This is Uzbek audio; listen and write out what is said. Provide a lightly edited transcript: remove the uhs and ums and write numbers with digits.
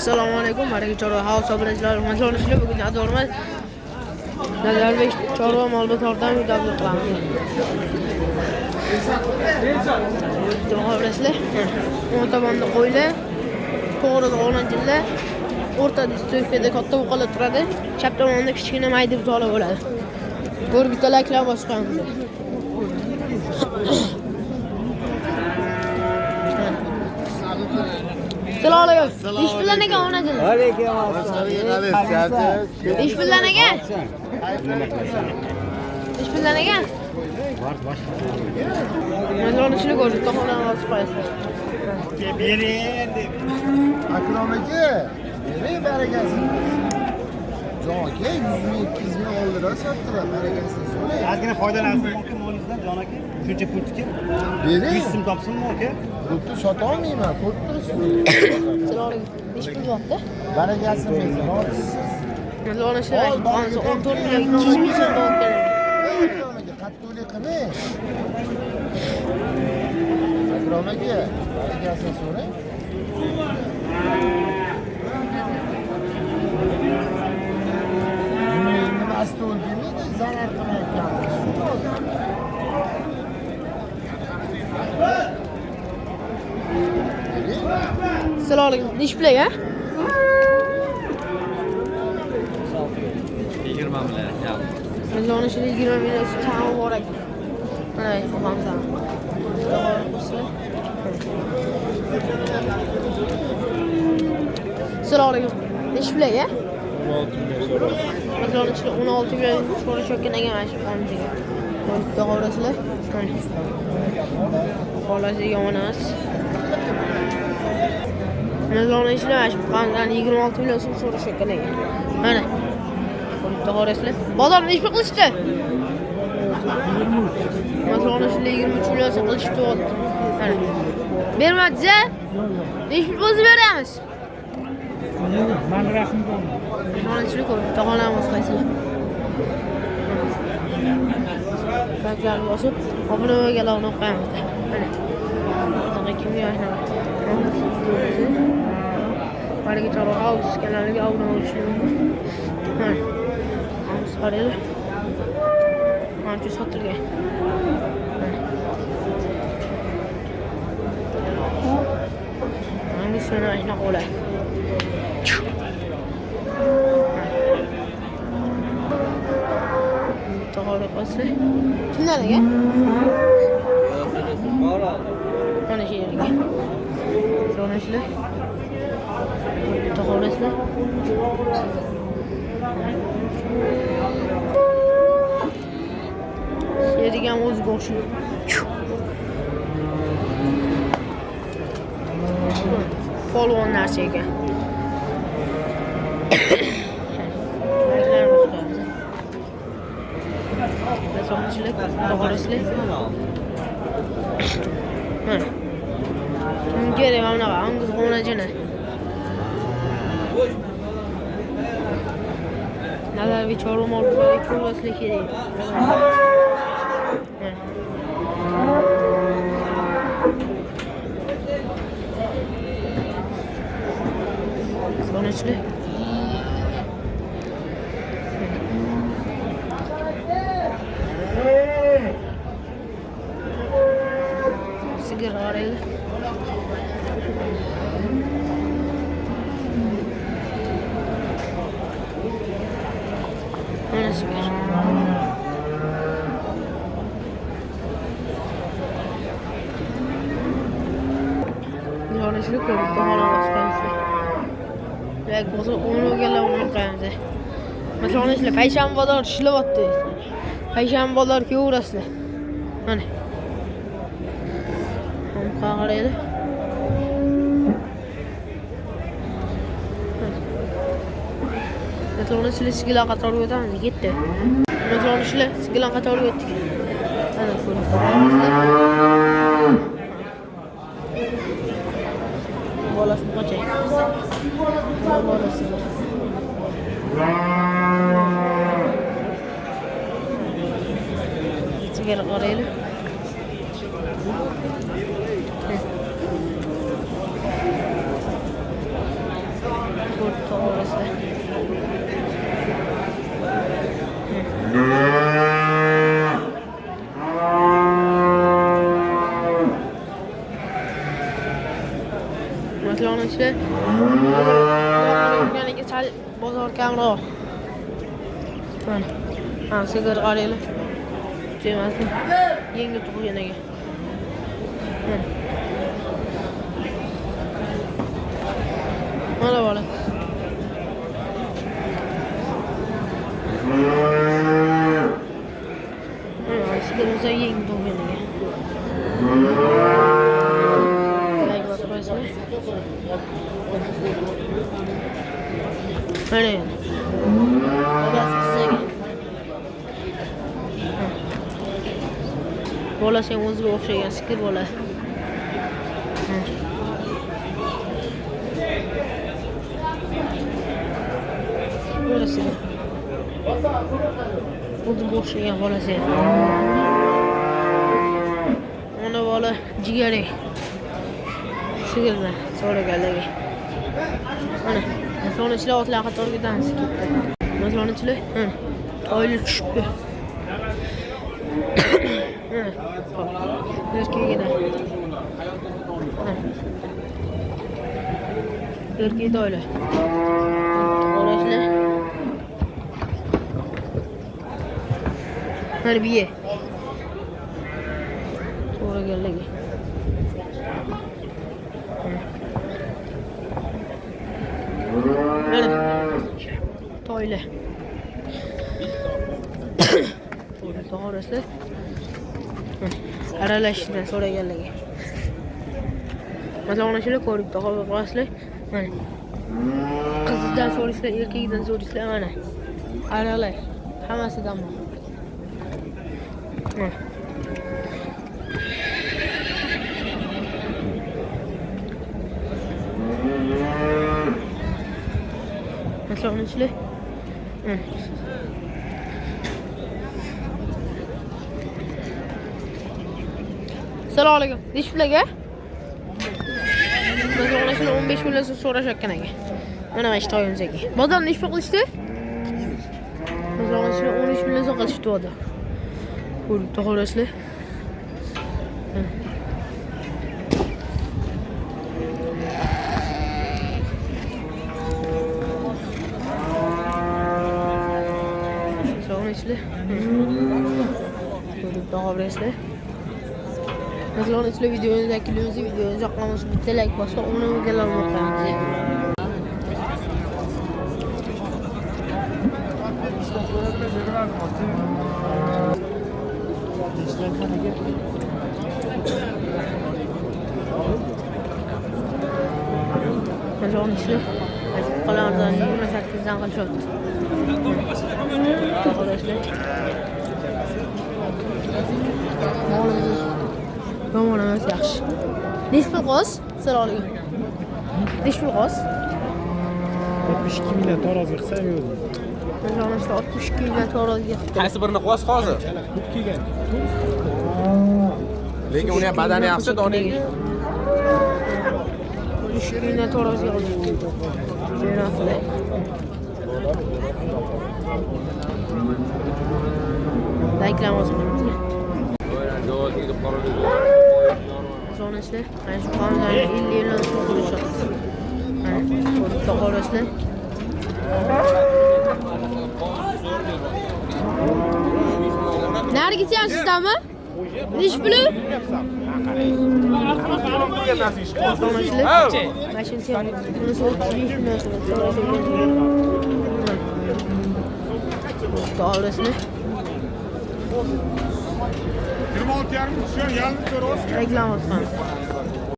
Assalomu alaykum. Maraka chorva house obunachilar majlisida bugun adormas Nazarbek chorva ma'lumotlardan taqdim qilamiz. To'g'risizlar. O'rtamanda qo'ylar, to'g'rida o'rnatishlar. O'rtada stoykada katta buqalar turadi. Chap tomonda kichkina mayda buzolar bo'ladi. Go'rbitalaklar boshqamiz. Assalomu alaykum. Ish bilan nega o'rnatildi? Alaykum assalom. Ish bilan nega? Ish bilan nega? Mana uni shuni ko'rib, to'g'ridan olib qo'yasiz. Bering. Akrom aka, bering barakasini. Jon aka 100 ming, 200 ming oldilar sotdilar, barakasini so'rang. Ozgina foydalansin aka molingizdan Jon aka. Shuncha pultiki. Bering. 100 so'm topsinmi aka? Pulni sota olmayman, ko'rib turibsiz. Assalomu alaykum. Ish qilyapti. Barakasini bersin, olsiz. Mana uni shuni 14 million 200 ming so'm olib keladi. Akrom aka, qattiqlik qiling. Akrom aka, barakasini so'rang. Nima astol demaydi, zarar qilmayotganmiz. Assalomu alaykum. Display ha? 20 million. Mana uni shuni 20 million kam bor ekan. Mana o'qamsan. Assalomu alaykum. Display ha? 16 million so'ra. Mana uni 16 million so'ra cho'kkan ekan mana shu qonchiga. To'g'risizlar. Xolasi yomon emas. Mana uni ishlash qandan 26 million so'm so'rashgan ekan. Mana. To'g'risizlar. Bozorni ish qilishdi. Mana uni 23 million so'm qilishdi. Mana. Bermadza? Ish o'zi beramiz. Men rasm qo'ydim. Mana shuni ko'rib, tog'olamiz qaysizlar. Kaklarni bosib, obuna bo'lganlarni o'qiyamiz. Mana. Bunaqa kimga yashayapti? Maraka chorva house kanaliga obuna bo'lishingiz mumkin. Mana. Hamiz qaraylik. Mana shu sotilgan. Mana shuni ayna qo'lay. To'g'ri qolsa. Kimdan aka? Mana shu yerga. To'g'risizlar. To'g'risizlar. Yerga ham o'ziga o'xshaydi. Polvon narsa ekan. To'g'risizlar. Mana. Kimga kerak mana bunaqa angus qo'najini. Nazarbek chorva ma'lumotlarga ko'rmaslik kerak. To'g'risizlar. Sigara araydi. Mana sigara. Mana shuni ko'rib, to'g'rimiz qo'yamiz. Yo'q, bo'lsa o'yin o'rganlar uni qo'yamiz. Masalan, sizlar payshanba bozor ishlayapti. Payshanba bozor kelaverasizlar. Mana. Qaraydi. Masalan, sizlar sigirlar qatori o'tamiz, ketdi. Masalan, sizlar sigirlar qatori o'tdik. Mana ko'rib qo'yamizlar. Bolasini qo'chay. Bolasi. Sigirlar qaraydi. to'g'risi. Masalan, işte yoniga sal bozor kamroq. Ha, sigir qaraylar. Demasmi? Yangi tug'ilganiga. Mana bola. Sigir o'zi yangi tug'ilganiga. Like bosib qo'yasizmi? Mana endi. Bolasi ham o'ziga o'xshagan sigir bola. Bolasi. O'ziga o'xshagan bolasi. Mana bola jigari. Sigirlar so'raganligi. Mana, masalan, ishlar otlar qatoriga dansi ketdi. Masalan, ishlar, oyli tushibdi. Erkegida. Erkek oyli. Qarashlar. Harbiye. So'raganligi. Mana to'yli. To'g'risi. Aralashishdan so'raganligi. Masalan, shuni ko'rib qo'yasizlar. Mana. Qizdan so'rashlar, erkakdan so'rashlar mana. Aralash. Hammasidan bor. Masalan, shuni Assalomu alaykum. Nechpulaga? Masalan, shuni 15 million so'rashayotgan ekan. Mana to'yimiz ekan. Bozor nechpa qilishdi? Masalan, shuni 13 million qilishdi bozor. Ko'rib to'g'risizlar. Ko'rib to'g'risizlar. Masalan, sizlar videomizdagi yoqmasa bitta like bosib, unga olmoqchiman. Masalan, sizlar qo'llardan 28 dan qilishyapti. To'g'risizlar. Yomon emas, yaxshi. Nechta qo'z? Assalomu alaykum. Nechta qo'z? 62 million taroziga qilsam yo'q. Masalan, 62 million taroziga. Qaysi birini qo'yasiz hozir? Ko'p kelgan. Lekin uni ham badani yaxshi, doning. 62 million taroziga qildi. Berasizlar. Reklamasini. Sonrasında şu kanalda 50 yıldan sonra konuşuyoruz. To'g'risizlar. Nereye gidiyorsun sizlarmi? Nechpuli? Sonrasizlar. Mashina sen. Bunisi 35 million to'g'risizlar. 26 yarım düşüyor, yarım soru olsun. Reklam olsun.